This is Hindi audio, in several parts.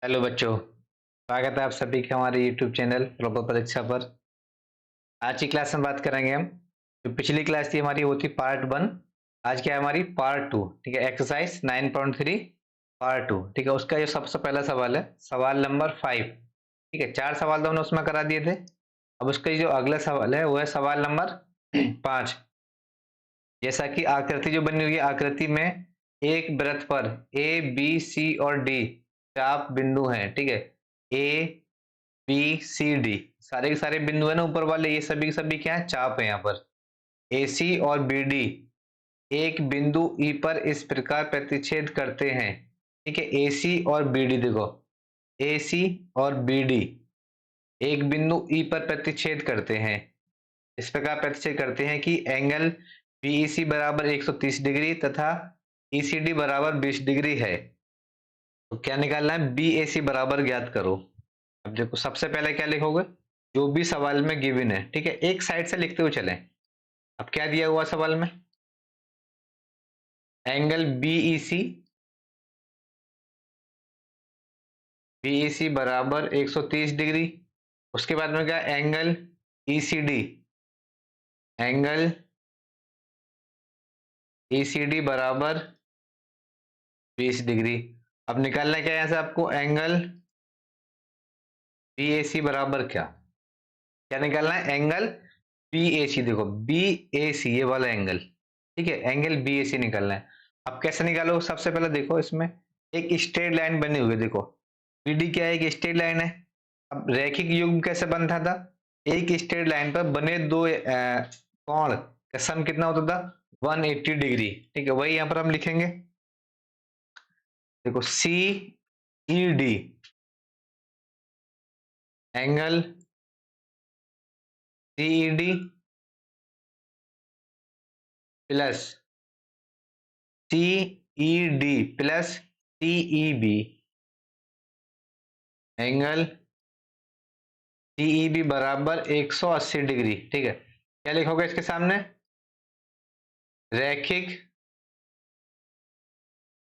हेलो बच्चों, स्वागत है आप सभी का हमारे यूट्यूब चैनल प्रॉपर परीक्षा पर। आज की क्लास में बात करेंगे हम। जो पिछली क्लास थी हमारी वो थी पार्ट 1। आज क्या है हमारी पार्ट 2। ठीक है, एक्सरसाइज 9.3 पार्ट 2। ठीक है, उसका जो सबसे पहला सवाल है सवाल नंबर 5। ठीक है, 4 सवाल तो हमने उसमें करा दिए थे। अब उसका जो अगला सवाल है वो है सवाल नंबर 5। जैसा कि आकृति जो बनी हुई है, आकृति में एक वृत्त पर ए बी सी और डी चाप बिंदु हैं। ठीक है, ए बी सी डी सारे के सारे बिंदु है ना ऊपर वाले, ये सभी के सभी क्या है, चाप है। यहाँ पर ए सी और बी डी एक बिंदु ई पर इस प्रकार प्रतिच्छेद करते हैं। ठीक है, ए सी और बी डी, देखो ए सी और बी डी एक बिंदु ई पर प्रतिच्छेद करते हैं। इस प्रकार प्रतिच्छेद करते हैं कि एंगल बीईसी बराबर 130 डिग्री तथा ईसीडी बराबर 20 डिग्री है। तो क्या निकालना है, बीएसी बराबर ज्ञात करो। अब देखो सबसे पहले क्या लिखोगे, जो भी सवाल में गिवन है। ठीक है, एक साइड से लिखते हुए चलें। अब क्या दिया हुआ सवाल में, एंगल बीईसी बीईसी बराबर 130 डिग्री। उसके बाद में क्या, एंगल ईसीडी एंगल ईसीडी बराबर 20 डिग्री। अब निकालना क्या है यहां से आपको, एंगल बीएसी बराबर क्या क्या निकालना है, एंगल बीएसी। देखो बीएसी ये वाला एंगल, ठीक है, एंगल बीएसी निकालना है। अब कैसे निकालो, सबसे पहले देखो इसमें एक स्ट्रेट लाइन बनी हुई है। देखो बीडी क्या है, एक स्ट्रेट लाइन है। अब रैखिक युग्म कैसे बनता था, एक स्ट्रेट लाइन पर बने दो कोण का सम कितना होता था, 180 डिग्री। ठीक है, वही यहां पर हम लिखेंगे। देखो C E D angle C E D plus C E D plus C E B angle CEB बराबर 180 डिग्री। ठीक है, क्या लिखोगे इसके सामने, रैखिक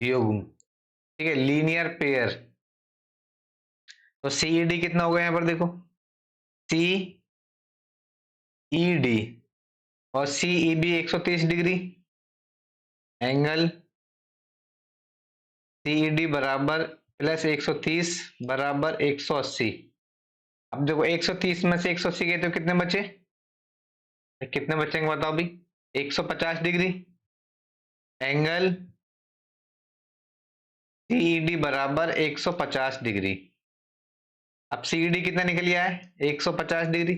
युग्म। ठीक है, लीनियर पेयर। तो सीईडी कितना होगा यहां पर, देखो सी ई डी और सीईबी 130 डिग्री, एंगल सीईडी बराबर प्लस 130 बराबर 180। अब देखो 130 में से 180 गए तो कितने बचे, कितने बचेंगे बताओ भी, 150 डिग्री। एंगल सीईडी बराबर 150 डिग्री। अब सीईडी कितना निकल गया है, 150 डिग्री।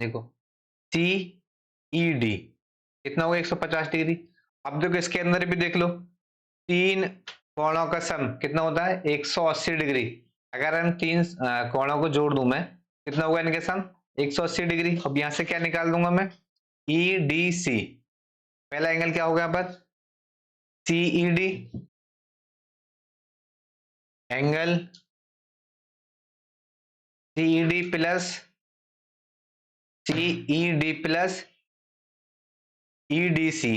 देखो सी ई डी कितना होगा, 150 डिग्री। अब देखो इसके अंदर भी देख लो, तीन कोणों का सम कितना होता है, 180 डिग्री। अगर हम तीन कोणों को जोड़ दूं मैं, कितना होगा इनके सम, 180 डिग्री। अब यहां से क्या निकाल दूंगा मैं, ई डी सी। पहला एंगल क्या होगा यहाँ पर, C E D angle C E D plus C E D plus EDC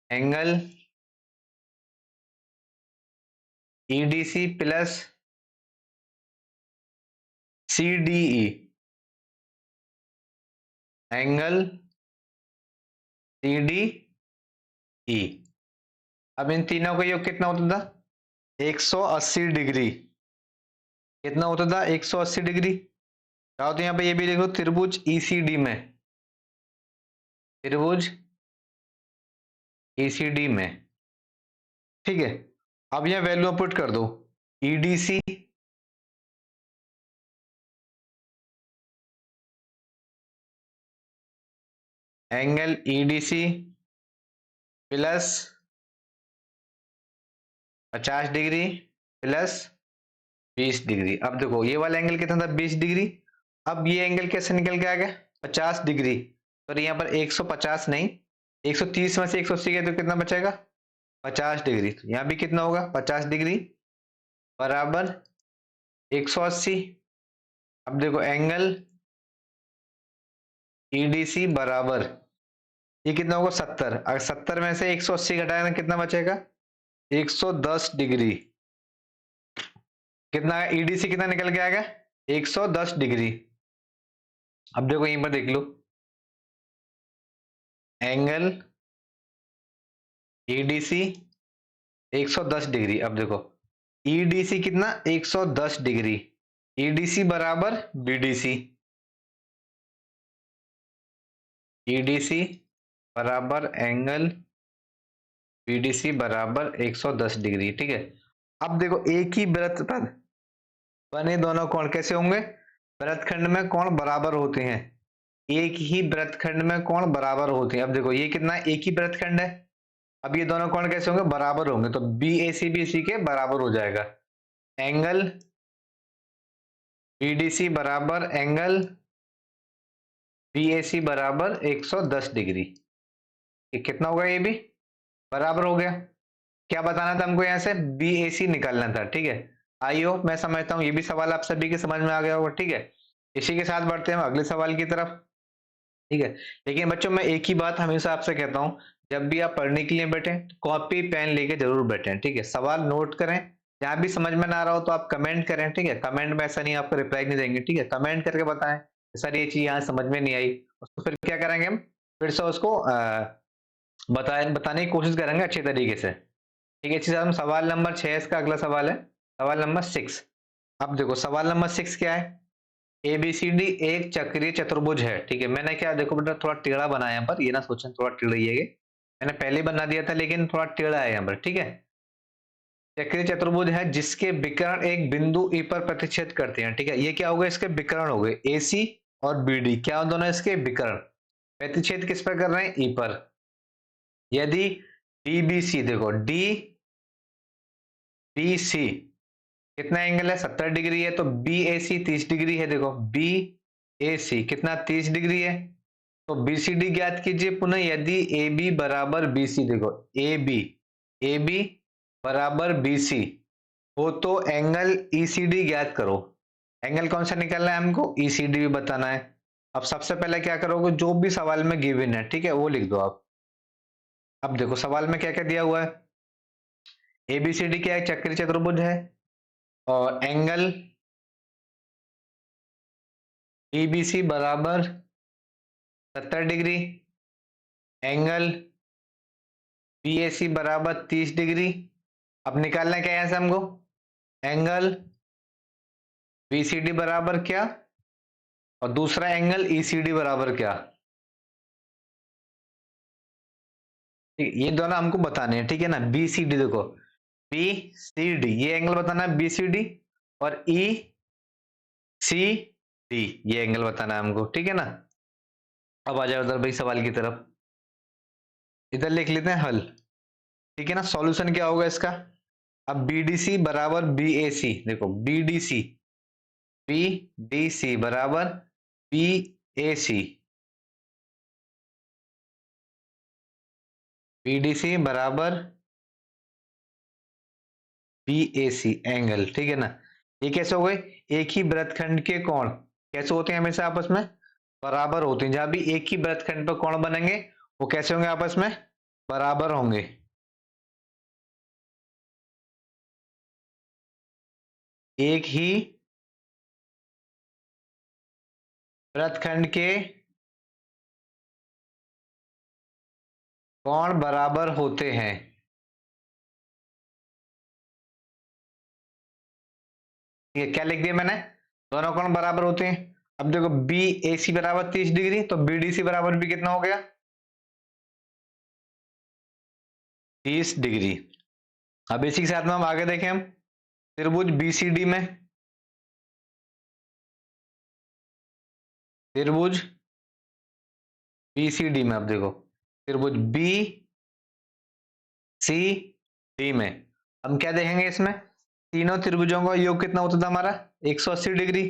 angle EDC plus CDE angle CDE. अब इन तीनों का योग कितना होता था, 180 डिग्री। कितना होता था, 180 डिग्री। चाहो तो यहाँ पे ये भी देखो, त्रिभुज ईसीडी में, त्रिभुज ईसीडी में। ठीक है, अब यहाँ वैल्यू पुट कर दो, EDC angle EDC plus 50 degree plus 20 degree. अब देखो ये वाला एंगल कितना था, 20 डिग्री। अब ये एंगल कैसे निकल के आ गया, 50 डिग्री। तो यहाँ पर 150 नहीं, 130 में से 180 गए तो कितना बचेगा, 50 डिग्री। तो यहाँ भी कितना होगा, 50 डिग्री बराबर 180। अब देखो एंगल ईडीसी बराबर ये कितना होगा, 70। अगर 70 में से 180 घटाएगा कितना बचेगा, 110 डिग्री। कितना ईडीसी कितना निकल के आएगा 110 डिग्री। अब देखो यहीं पर देख लो एंगल ईडीसी 110 डिग्री। अब देखो ईडीसी कितना 110 डिग्री, ईडीसी बराबर बीडीसी, ईडीसी बराबर एंगल बीडीसी बराबर 110 डिग्री। ठीक है, अब देखो एक ही वृत्त पर बने दोनों कोण कैसे होंगे, वृत्तखंड में कोण बराबर होते हैं, एक ही वृत्तखंड में कोण बराबर होते हैं। अब देखो ये कितना एक ही वृत्तखंड है, अब ये दोनों कोण कैसे होंगे, बराबर होंगे, तो बी ए सी बी सी के बराबर हो जाएगा। एंगल बीडीसी बराबर एंगल बीएसी बराबर 110 डिग्री। ये कितना होगा, ये भी बराबर हो गया। क्या बताना था हमको, यहाँ से बीएसी निकालना था। ठीक है, आइयो मैं समझता हूँ ये भी सवाल आप सभी के समझ में आ गया होगा। ठीक है, इसी के साथ बढ़ते हैं हम अगले सवाल की तरफ। ठीक है, लेकिन बच्चों मैं एक ही बात हमेशा आपसे कहता हूँ, जब भी आप पढ़ने के लिए बैठे कॉपी पेन लेके जरूर बैठे। ठीक है, सवाल नोट करें, जहां भी समझ में ना रहा हो तो आप कमेंट करें। ठीक है, कमेंट में ऐसा नहीं आपको रिप्लाई नहीं देंगे। ठीक है, कमेंट करके बताएं सर ये चीज यहाँ समझ में नहीं आई, तो फिर क्या करेंगे हम, फिर से उसको बताने की कोशिश करेंगे अच्छे तरीके से। ठीक है, इसी हम सवाल नंबर 6 इसका अगला सवाल है, सवाल नंबर 6। अब देखो सवाल नंबर 6 क्या है, एबीसीडी एक चक्रीय चतुर्भुज है। ठीक है, मैंने क्या देखो बेटा थोड़ा टेढ़ा बनाया यहाँ पर, ये ना सोचें थोड़ा टेढ़ा ही है ये, मैंने पहले बना दिया था लेकिन थोड़ा टेढ़ा है यहाँ पर। ठीक है, चक्रीय चतुर्भुज है जिसके विकर्ण एक बिंदु ई पर प्रतिच्छेद करते हैं। ठीक है, ये क्या हो गए, इसके विकर्ण हो गए एसी और बीडी, क्या दोनों इसके विकर्ण, प्रतिच्छेद किस पर कर रहे हैं, ई पर। यदि डीबीसी देखो डी बी सी कितना एंगल है 70 डिग्री है, तो बी ए सी 30 डिग्री है। देखो बी ए सी कितना 30 डिग्री है, तो बीसीडी ज्ञात कीजिए पुनः। यदि ए बी बराबर बीसी, देखो ए बी बराबर बीसी हो तो एंगल ईसीडी ज्ञात करो। एंगल कौन सा निकालना है हमको, ईसीडी भी बताना है। अब सबसे पहले क्या करोगे, जो भी सवाल में गिवन है ठीक है वो लिख दो आप। अब देखो सवाल में क्या क्या दिया हुआ है, एबीसीडी क्या है, चक्रीय चतुर्भुज है, और एंगल ईबीसी बराबर 70 डिग्री, एंगल बीएसी बराबर 30 डिग्री। अब निकालना क्या है यहाँ से हमको, एंगल बीसीडी बराबर क्या, और दूसरा एंगल ईसीडी बराबर क्या। ठीक, ये दोनों हमको बताने हैं। ठीक है ना, बीसीडी देखो बी सी डी ये एंगल बताना है बीसीडी, और ई सी डी ये एंगल बताना है हमको। ठीक है ना, अब आ जाओ उधर भाई सवाल की तरफ, इधर लिख लेते हैं हल। ठीक है ना, सॉल्यूशन क्या होगा इसका, अब बीडीसी बराबर बीएसी, देखो बीडीसी बराबर बीएसी, बीडीसी बराबर बीएसी एंगल। ठीक है ना, ये कैसे हो गए, एक ही वृत्तखंड के कोण कैसे होते हैं, हमेशा आपस में बराबर होते हैं। जहां भी एक ही वृत्तखंड पर कोण बनेंगे वो कैसे होंगे, आपस में बराबर होंगे। एक ही वृत्तखंड के कोण बराबर होते हैं। ये क्या लिख दिया मैंने, दोनों कोण बराबर होते हैं। अब देखो बी ए सी बराबर 30 डिग्री, तो बीडीसी बराबर भी कितना हो गया 30 डिग्री। अब इसी के साथ में हम आगे देखें, हम त्रिभुज बीसीडी में, त्रिभुज बीसीडी में, अब देखो त्रिभुज बी सी डी में हम क्या देखेंगे, इसमें तीनों त्रिभुजों का योग कितना होता था हमारा 180 डिग्री।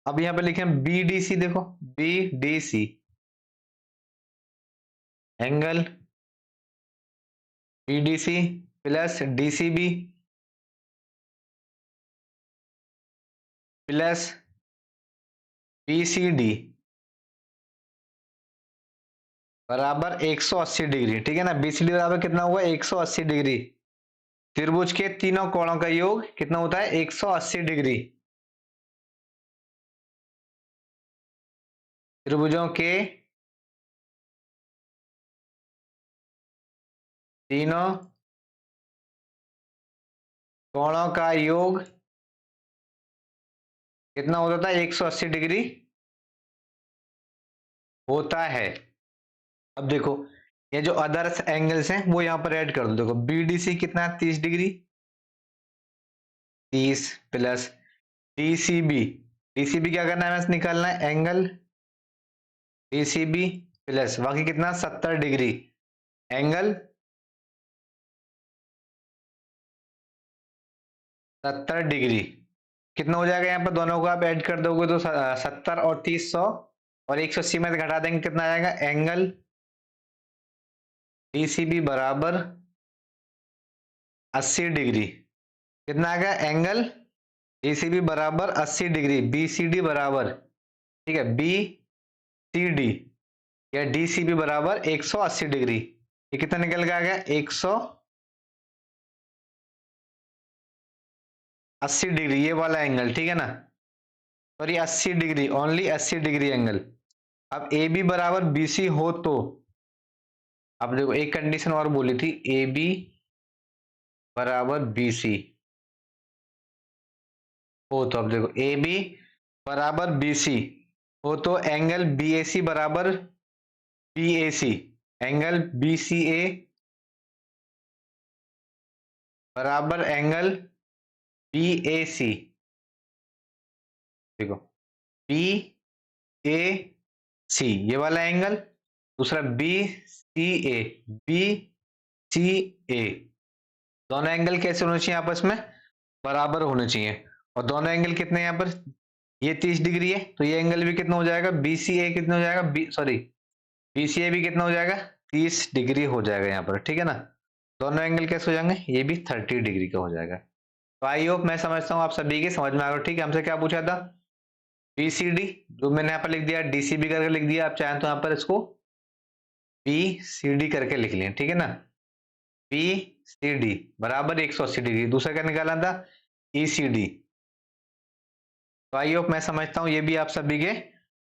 अब यहां पे लिखें बी डी सी, देखो B D C angle B D C plus D C B plus B C D बराबर 180 डिग्री। ठीक है ना, बीसीडी बराबर कितना हुआ 180 डिग्री। त्रिभुज के तीनों कोणों का योग कितना होता है? 180 डिग्री। त्रिभुजों के तीनों कोणों का योग कितना होता था? 180 डिग्री होता है। अब देखो, ये जो अदर्स एंगल्स हैं वो यहां पर ऐड कर दो। देखो बीडीसी कितना है? 30 डिग्री। 30 plus DCB. डीसीबी क्या करना है? हमें निकालना है एंगल डीसीबी प्लस बाकी कितना? 70 डिग्री एंगल 70 डिग्री। कितना हो जाएगा? यहाँ पर दोनों को आप ऐड कर दोगे तो 70 और 30 100 और 180 में से घटा देंगे, कितना आ जाएगा? एंगल डीसीबी बराबर 80 डिग्री। कितना आ गया? एंगल डीसीबी बराबर 80 डिग्री। बीसीडी बराबर, ठीक है, बी सी डी या डीसीबी बराबर 180 डिग्री। ये कितना निकल के आ गया? 180 डिग्री ये वाला एंगल, ठीक है ना? और ये 80 डिग्री, ओनली 80 डिग्री एंगल। अब ए बी बराबर बीसी हो तो, अब देखो एक कंडीशन और बोली थी, ए बी बराबर बीसी हो तो, अब देखो ए बी बराबर बीसी हो तो एंगल बीएसी बराबर बीएसी, एंगल बीसीए बराबर एंगल बीएसी। देखो बी ए सी ये वाला एंगल, दूसरा B C A, B C ए, दोनों एंगल कैसे होने चाहिए? आपस में बराबर होने चाहिए। और दोनों एंगल कितने हैं यहाँ पर? ये 30 डिग्री है तो ये एंगल भी कितना हो जाएगा? बीसीए कितना हो जाएगा? बीसीए भी कितना हो जाएगा? 30 डिग्री हो जाएगा यहाँ पर, ठीक है ना? दोनों एंगल कैसे हो जाएंगे? ये भी 30 डिग्री का हो जाएगा। तो आई होप, मैं समझता हूँ आप सभी के समझ में आ गया। ठीक है, हमसे क्या पूछा था? बीसीडी, जो मैंने यहाँ पर लिख दिया डीसीबी करके लिख दिया। आप चाहें तो यहाँ पर इसको बीसीडी करके लिख लें, ठीक है ना? बीसीडी बराबर 180 डिग्री। दूसरा क्या निकाला था? ईसीडी। तो आई होप, मैं समझता हूँ ये भी आप सभी के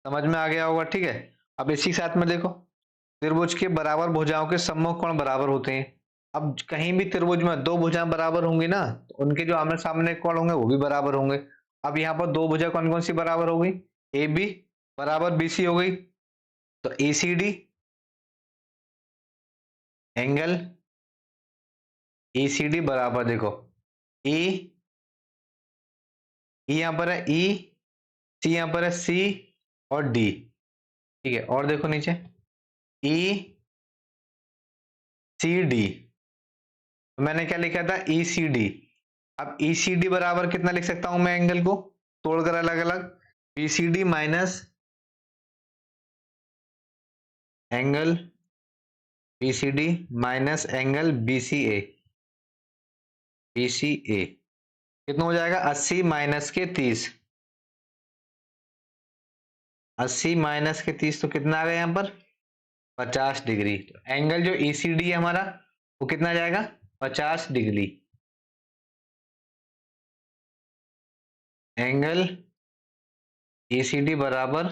समझ में आ गया होगा, ठीक है? अब इसी साथ में देखो, त्रिभुज के बराबर भुजाओं के सम्मुख कोण बराबर होते हैं। अब कहीं भी त्रिभुज में दो भुजाएं बराबर होंगी ना, तो उनके जो आमने सामने कोण होंगे वो भी बराबर होंगे। अब यहाँ पर दो भुजा कौन कौन सी बराबर हो गई? ए बी बराबर बीसी हो गई, तो ईसीडी एंगल ईसीडी बराबर, देखो ई यहाँ पर है ई, सी यहाँ पर है सी और डी, ठीक है? और देखो नीचे ई सी डी, तो मैंने क्या लिखा था? ई सी डी। अब ई सी डी बराबर कितना लिख सकता हूं मैं एंगल को तोड़कर अलग अलग? B C D minus angle B C D minus angle B C A. B C A कितना हो जाएगा? 80 माइनस के 30, 80 माइनस के 30 तो कितना आ गया यहाँ पर? 50 डिग्री। तो एंगल जो ई सी डी है हमारा वो कितना आ जाएगा? 50 degree. Angle E C D बराबर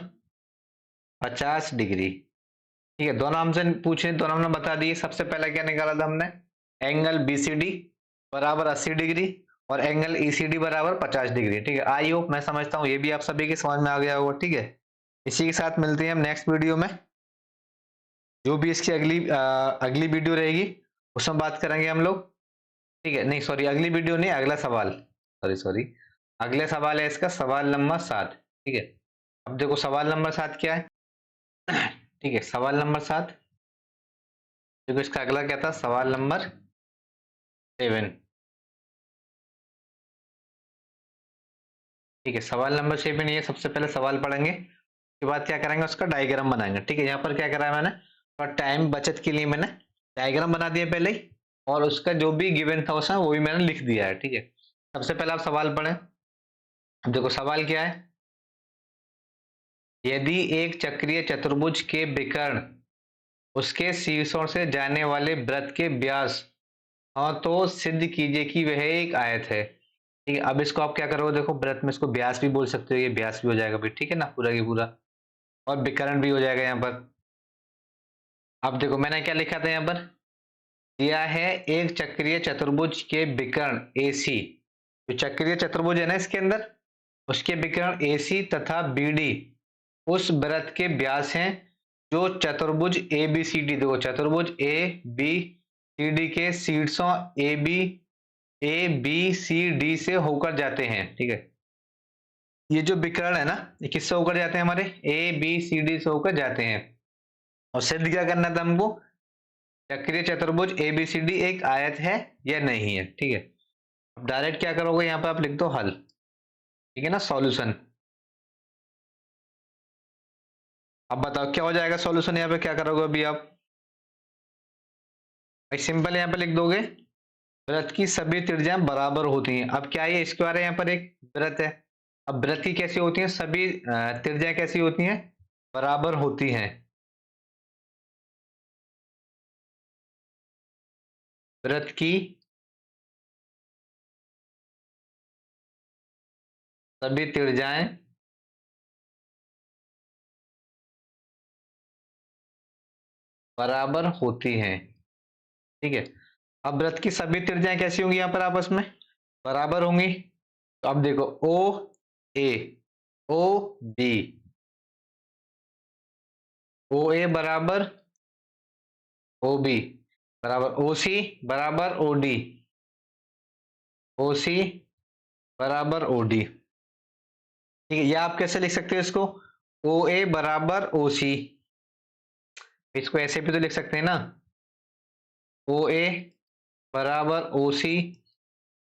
50 डिग्री, ठीक है? दोनों हमसे पूछे, दोनों हमने बता दिए। सबसे पहले क्या निकाला था हमने? एंगल बीसीडी बराबर 80 डिग्री और एंगल ईसीडी बराबर 50 डिग्री, ठीक है? आई होप, मैं समझता हूँ ये भी आप सभी के समझ में आ गया होगा, ठीक है? इसी के साथ मिलते हैं हम नेक्स्ट वीडियो में। जो भी इसकी अगली वीडियो रहेगी उसमें बात करेंगे हम लोग, ठीक है? नहीं सॉरी, अगली वीडियो नहीं, अगला सवाल, सॉरी, अगला सवाल है इसका सवाल नंबर 7, ठीक है? अब देखो सवाल नंबर 7 क्या है? ठीक है, सवाल नंबर 7, देखो इसका अगला क्या था? सवाल नंबर 7, ठीक है? सवाल नंबर 7 ये सबसे पहले सवाल पढ़ेंगे, उसके बाद क्या करेंगे? उसका डायग्राम बनाएंगे, ठीक है? यहाँ पर क्या करा है मैंने, और टाइम बचत के लिए मैंने डायग्राम बना दिया पहले ही, और उसका जो भी गिवन था उसमें वो भी मैंने लिख दिया है, ठीक है? सबसे पहले आप सवाल पढ़ें। अब देखो सवाल क्या है? यदि एक चक्रीय चतुर्भुज के विकर्ण उसके शीर्षों से जाने वाले वृत्त के व्यास हाँ, तो सिद्ध कीजिए कि वह एक आयत है। ठीक है, अब इसको आप क्या करोगे, देखो व्रत में इसको व्यास भी बोल सकते हो, ये व्यास भी हो जाएगा फिर, ठीक है ना, पूरा की पूरा। और विकर्ण भी हो जाएगा यहाँ पर। अब देखो मैंने क्या लिखा था यहाँ पर, दिया है एक चक्रीय चतुर्भुज के विकर्ण AC, जो चक्रीय चतुर्भुज है ना इसके अंदर, उसके विकर्ण AC तथा BD उस वृत्त के व्यास हैं जो चतुर्भुज ABCD, देखो चतुर्भुज ABCD के शीर्षों ABCD से होकर जाते हैं। ठीक है, ये जो विकर्ण है ना, ये किससे होकर जाते हैं, हमारे ABCD से होकर जाते हैं। और सिद्ध क्या करना था हमको, चक्रीय चतुर्भुज ABCD एक आयत है या नहीं है। ठीक है, अब डायरेक्ट क्या करोगे, यहाँ पे आप लिख दो हल। ठीक है ना, सॉल्यूशन। अब बताओ क्या हो जाएगा सॉल्यूशन, यहाँ पे क्या करोगे अभी आप, भाई सिंपल यहाँ पे लिख दोगे, वृत्त की सभी त्रिज्याएं बराबर होती हैं। अब क्या ये स्क्वायर है, यहाँ पर एक वृत्त है। अब वृत्त की कैसी होती है, सभी त्रिज्याएं कैसी होती हैं, बराबर होती हैं। वृत्त की सभी त्रिज्याएं बराबर होती हैं। ठीक है, अब वृत्त की सभी त्रिज्याएं कैसी होंगी, यहाँ पर आपस में बराबर होंगी। तो अब देखो OA OB, OA बराबर OB बराबर OC बराबर OD, OC बराबर OD। ठीक है, या आप कैसे लिख सकते हो इसको, OA बराबर OC, इसको ऐसे भी तो लिख सकते हैं ना, OA बराबर OC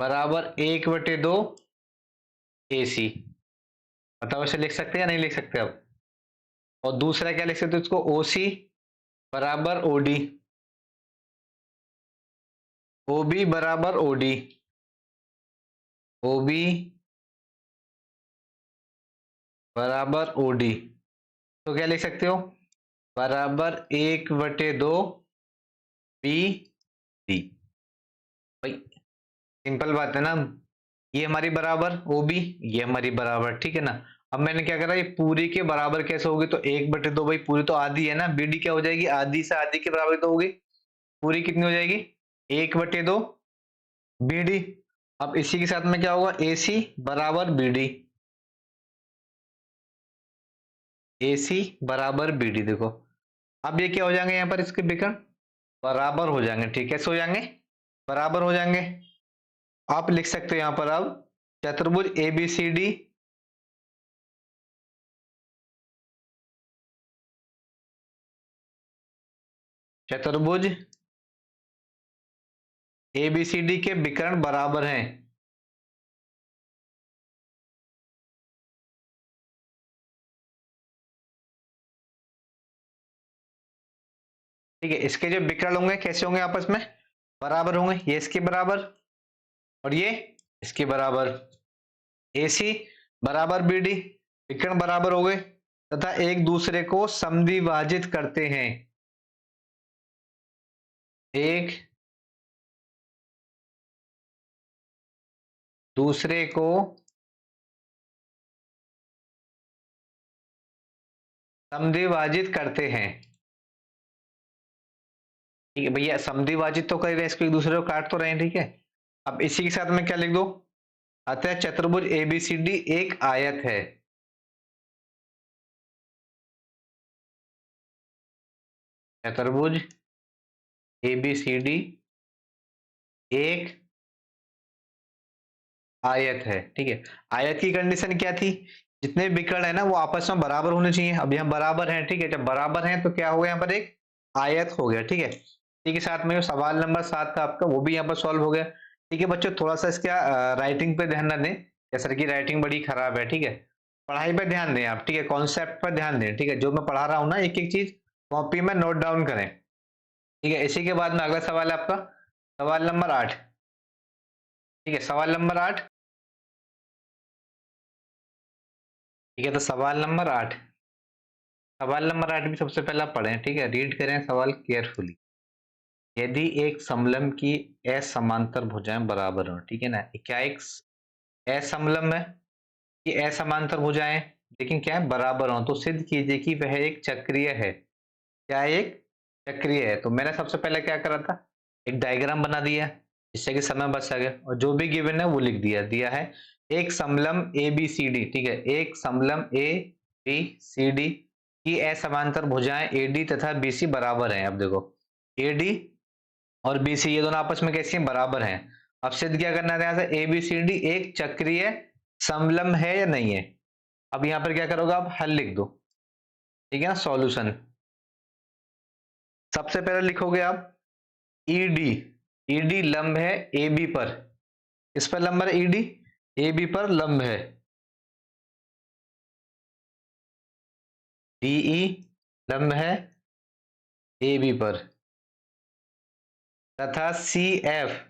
बराबर 1/2 AC। बताओ ऐसे लिख सकते हैं या नहीं लिख सकते अब। और दूसरा क्या लिख सकते हो इसको, OC बराबर OD, OB बराबर OD, OB बराबर OD। तो क्या लिख सकते हो, बराबर 1/2 BD। भाई सिंपल बात है ना, ये हमारी बराबर OB, ये हमारी बराबर, ठीक है ना। अब मैंने क्या करा, ये पूरी के बराबर कैसे होगी, तो 1/2, भाई पूरी तो आधी है ना, BD क्या हो जाएगी, आधी से आधी के बराबर तो होगी। पूरी कितनी हो जाएगी, 1/2 BD। अब इसी के साथ में क्या होगा, AC बराबर BD, AC बराबर BD। देखो अब ये क्या हो जाएंगे, यहाँ पर इसके विकर्ण बराबर हो जाएंगे। ठीक है, कैसे हो जाएंगे, बराबर हो जाएंगे। आप लिख सकते हो यहाँ पर अब चतुर्भुज ABCD चतुर्भुज ABCD के विकर्ण बराबर हैं। ठीक है, इसके जो विकर्ण होंगे कैसे होंगे, आपस में बराबर होंगे, ये इसके बराबर और ये इसके बराबर। AC बराबर BD, विकर्ण बराबर हो गए तथा एक दूसरे को समद्विभाजित करते हैं। एक दूसरे को समद्विभाजित करते हैं। ठीक है भैया, समद्विभाजित तो कर रहे हैं, इसको एक दूसरे को काट तो रहे हैं। ठीक है, अब इसी के साथ में क्या लिख दो, अतः चतुर्भुज ABCD एक आयत है। चतुर्भुज ABCD एक आयत है। ठीक है, आयत की कंडीशन क्या थी, जितने विकर्ण है ना वो आपस में बराबर होने चाहिए। अब यहाँ बराबर है, ठीक है, जब बराबर है तो क्या हो गया, यहाँ पर एक आयत हो गया। ठीक है, इसी के साथ में जो सवाल नंबर 7 था आपका, वो भी यहाँ पर सॉल्व हो गया। ठीक है बच्चों, थोड़ा सा इसका राइटिंग पे ध्यान न दें, या सर की राइटिंग बड़ी खराब है। ठीक है, पढ़ाई पे ध्यान दें आप, ठीक है, कॉन्सेप्ट पर ध्यान दें। ठीक है, जो मैं पढ़ा रहा हूँ ना, एक एक चीज कॉपी में नोट डाउन करें। ठीक है, इसी के बाद में अगला सवाल है आपका सवाल नंबर 8। ठीक है, सवाल नंबर 8। ठीक है, तो सवाल नंबर 8, सवाल नंबर 8 भी सबसे पहले आप पढ़ें। ठीक है, रीड करें सवाल केयरफुली। यदि एक समलंब की असमांतर भुजाएं बराबर हो, ठीक है ना, क्या एक असमलंब है कि असमांतर भुजाएं लेकिन क्या है बराबर हो, तो सिद्ध कीजिए कि वह एक चक्रीय है। क्या एक चक्रीय है? तो मैंने सबसे पहले क्या करा था, एक डायग्राम बना दिया जिससे कि समय बच सके, और जो भी गिवन है वो लिख दिया दिया है। एक समलंब ए बी सी डी, ठीक है, एक समलंब ए बी सी डी की असमांतर भुजाएं एडी तथा बीसी बराबर हैं। अब देखो एडी और बीसी ये दोनों आपस में कैसी हैं, बराबर हैं। अब सिद्ध क्या करना है, यहाँ से ए बी सी डी एक चक्रीय समलंब है या नहीं है। अब यहाँ पर क्या करोगे, आप हल लिख दो, ठीक है ना, सॉल्यूशन। सबसे पहले लिखोगे आप ईडी, ईडी लंब है ए बी पर, इस पर लंब है ईडी, ए बी पर लंब है। डीई लंब है ए बी पर, तथा सी एफ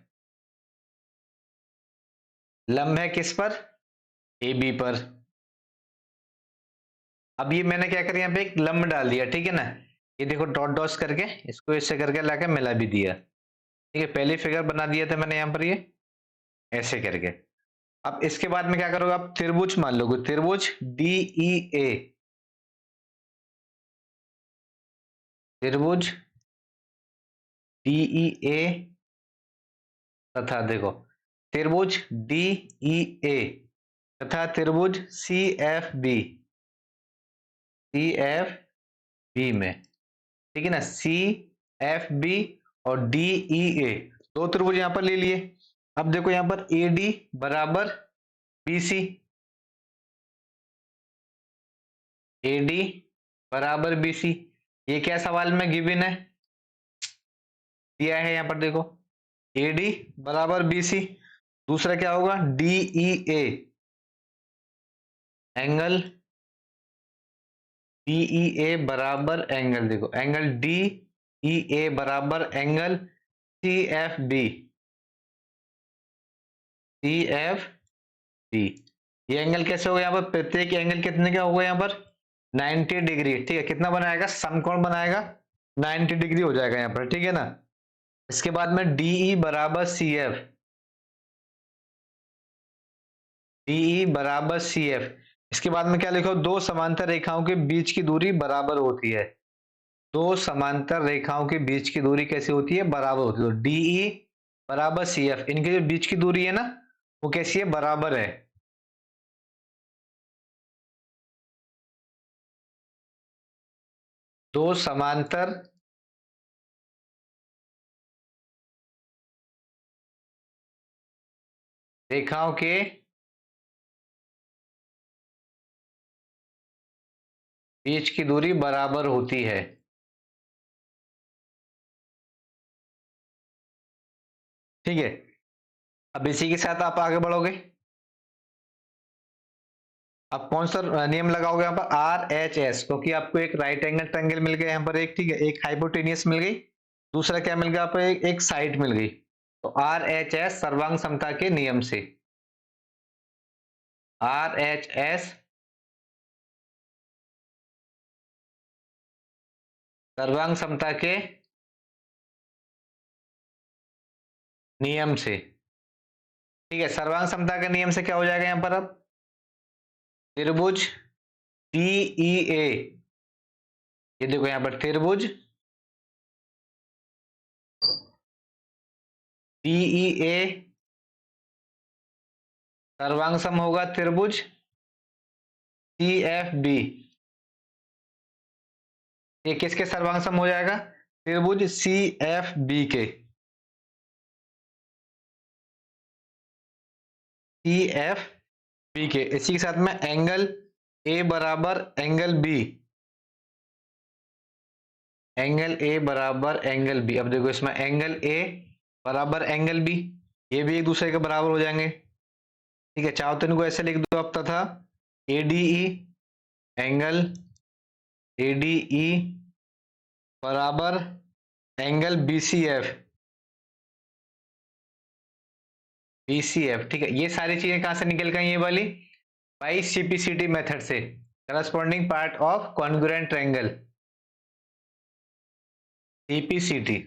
लंब है किस पर, ए बी पर। अब ये मैंने क्या कर यहाँ पे एक लंब डाल दिया, ठीक है ना, ये देखो डॉट डॉट करके इसको इससे करके लाके मिला भी दिया, ठीक है। पहली फिगर बना दिया था मैंने यहाँ पर ये ऐसे करके। अब इसके बाद में क्या करोगे, आप त्रिभुज मान लोगे, त्रिभुज डीई ए, त्रिभुज डीई ए तथा देखो त्रिभुज डीई ए तथा त्रिभुज C F B, C F B में, ठीक है ना, सी एफ बी और डीई ए दो त्रिभुज यहां पर ले लिए। अब देखो यहां पर ए डी बराबर बी सी, ए डी बराबर बी सी, ये क्या सवाल में गिवन है, दिया है यहां पर देखो ए डी बराबर बी सी। दूसरा क्या होगा, D E A angle, D E A बराबर एंगल, देखो एंगल डी ई ए बराबर angle C F B, C F B. ये एंगल कैसे होगा, यहाँ पर प्रत्येक एंगल कितने का होगा, यहाँ पर 90 डिग्री, ठीक है। कितना बनाएगा, समकोण बनाएगा, 90 डिग्री हो जाएगा यहाँ पर, ठीक है ना। इसके बाद में डीई बराबर सी एफ, डीई बराबर सी एफ। इसके बाद में क्या लिखो, दो समांतर रेखाओं के बीच की दूरी बराबर होती है, दो समांतर रेखाओं के बीच की दूरी कैसी होती है, बराबर होती है। तो डीई बराबर सी एफ, इनके जो बीच की दूरी है ना वो कैसी है, बराबर है। दो समांतर रेखाओं के बीच की दूरी बराबर होती है, ठीक है। अब इसी के साथ आप आगे बढ़ोगे, अब कौन सा नियम लगाओगे यहाँ पर, आर एच एस, क्योंकि आपको एक राइट एंगल ट्रायंगल मिल गया यहाँ पर एक, ठीक है, एक हाइपोटेनियस मिल गई, दूसरा क्या मिल गया आपको, एक साइड मिल गई। तो आर एच एस सर्वांग समता के नियम से, आर एच एस सर्वांग समता के नियम से, ठीक है। सर्वांग समता के नियम से क्या हो जाएगा यहाँ पर, अब त्रिभुज डीई ए, ये देखो यहाँ पर त्रिभुज डीई ए सर्वांग सम होगा त्रिभुज सी एफ बी, ये किसके सर्वांग सम हो जाएगा, त्रिभुज सी एफ बी के, सी एफ बी के। इसी के साथ में एंगल ए बराबर एंगल बी, एंगल ए बराबर एंगल बी। अब देखो इसमें एंगल ए बराबर एंगल बी, ये भी एक दूसरे के बराबर हो जाएंगे, ठीक है। चाहो तो इनको ऐसे लिख दो अब, तथा एडीई एंगल एडीई बराबर एंगल बीसीएफ, बीसीएफ, ठीक है। ये सारी चीजें कहां से निकल गई, ये वाली बाई सीपीसीटी मेथड से, corresponding part of congruent triangle, CPCT,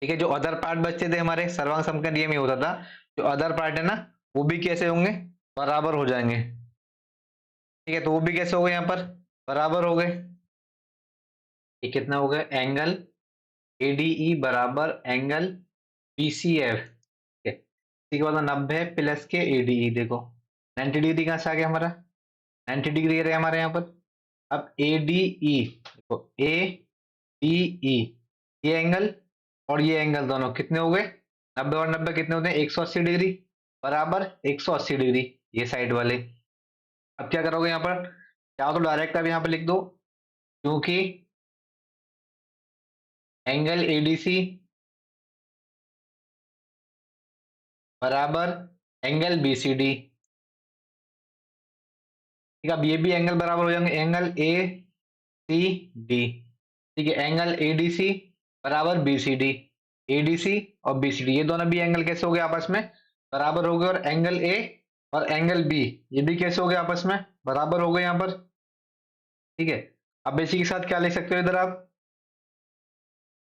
ठीक है। जो अदर पार्ट बचते थे हमारे, सर्वांग सम का नियम ये होता था, जो अदर पार्ट है ना वो भी कैसे होंगे, बराबर हो जाएंगे। ठीक है, तो वो भी कैसे हो गए, यहाँ पर बराबर हो गए। ये कितना हो गया, एंगल ADE बराबर एंगल BCF। ठीक है, इसी के बाद 90 प्लस के ADE, देखो 90 डिग्री कहाँ से आ गया हमारा, 90 डिग्री है हमारे यहाँ पर। अब ADE देखो, ADE ये एंगल और ये एंगल दोनों कितने हो गए, 90 और 90 कितने होते हैं, 180 डिग्री, बराबर 180 डिग्री ये साइड वाले। अब क्या करोगे यहाँ पर, चाहो तो डायरेक्ट अब यहाँ पर लिख दो, क्योंकि एंगल ADC बराबर एंगल BCD। ठीक है, अब ये भी एंगल बराबर हो जाएंगे, एंगल ACD। ठीक है, एंगल ADC बराबर BCD, ADC और BCD ये दोनों भी एंगल कैसे हो गए आपस में, बराबर हो गए। और एंगल A और एंगल B ये भी कैसे हो गए आपस में, बराबर हो गए यहाँ पर। ठीक है, अब इसी के साथ क्या लिख सकते हो इधर आप,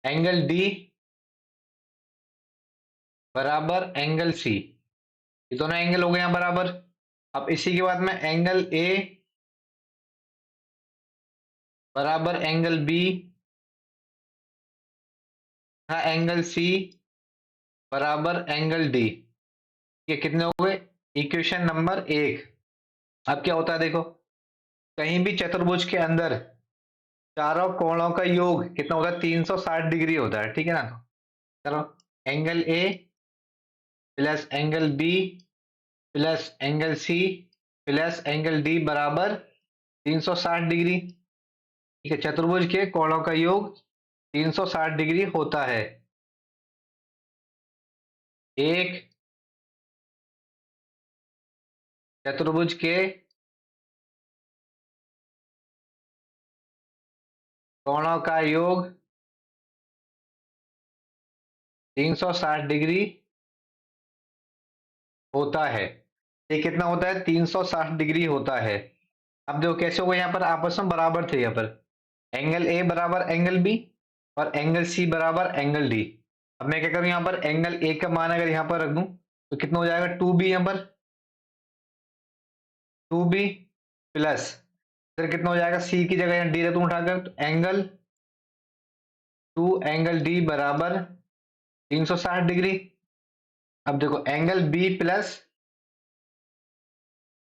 एंगल D बराबर एंगल C, ये दोनों एंगल हो गए यहाँ बराबर। अब इसी के बाद में एंगल A बराबर एंगल B, एंगल C बराबर एंगल D, ये कितने हो गए, इक्वेशन नंबर 1। अब क्या होता है देखो, कहीं भी चतुर्भुज के अंदर चारों कोणों का योग कितना होता है, 360 डिग्री होता है। ठीक है ना, चलो angle A plus angle B plus angle C plus angle D बराबर 360 डिग्री। ठीक है, चतुर्भुज के कोणों का योग 360 डिग्री होता है। एक चतुर्भुज के कोणों का योग 360 डिग्री होता है। ये कितना होता है, 360 डिग्री होता है। अब देखो कैसे होगा, यहाँ पर आपस में बराबर थे, यहाँ पर एंगल A बराबर एंगल B और एंगल C बराबर एंगल D। अब मैं क्या करूं, यहाँ पर एंगल A का मान अगर यहाँ पर रख दूं तो कितना हो जाएगा, 2B, यहाँ पर 2B प्लस फिर कितना हो जाएगा, C की जगह यहाँ D रख दूं उठाकर, तो एंगल 2 एंगल D बराबर 360 डिग्री। अब देखो angle B plus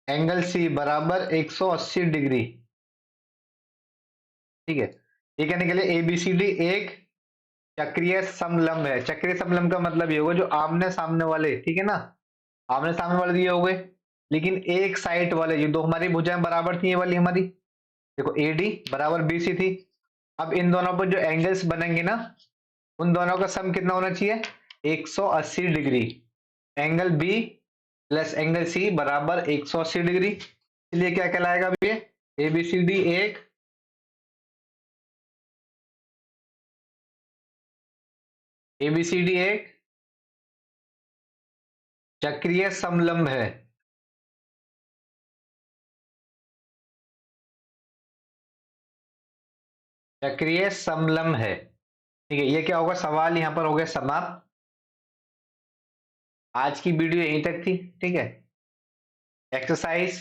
angle C बराबर 180 डिग्री। ठीक है, ये कहने के लिए ABCD एक चक्रीय समलंब है। चक्रीय समलंब का मतलब ये होगा जो आमने सामने वाले, ठीक है ना, आमने सामने वाले दिए हो गए, लेकिन एक साइड वाले जो दो हमारी भुजाएं बराबर थी, ये वाली हमारी देखो AD बराबर BC थी। अब इन दोनों पर जो एंगल्स बनेंगे ना, उन दोनों का सम कितना होना चाहिए, 180 degree. Angle B plus angle C बराबर 180 डिग्री, इसलिए क्या कहलाएगा अब ये, ABCD एक चक्रीय समलंब है। चक्रीय समलंब है। ठीक है, ये क्या होगा, सवाल यहां पर हो गया समाप्त। आज की वीडियो यहीं तक थी। ठीक है, एक्सरसाइज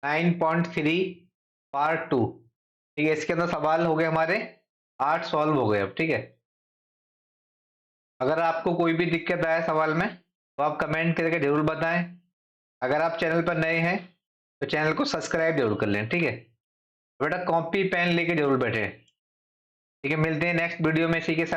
9.3 पार्ट 2। ठीक है, इसके अंदर सवाल हो गए हमारे 8 सॉल्व हो गए अब। ठीक है, अगर आपको कोई भी दिक्कत आए सवाल में तो आप कमेंट करके जरूर बताएं। अगर आप चैनल पर नए हैं तो चैनल को सब्सक्राइब जरूर कर लें। ठीक है, बेटा कॉपी पेन लेके जरूर बैठे। ठीक है, मिलते हैं नेक्स्ट वीडियो में इसी के साथ।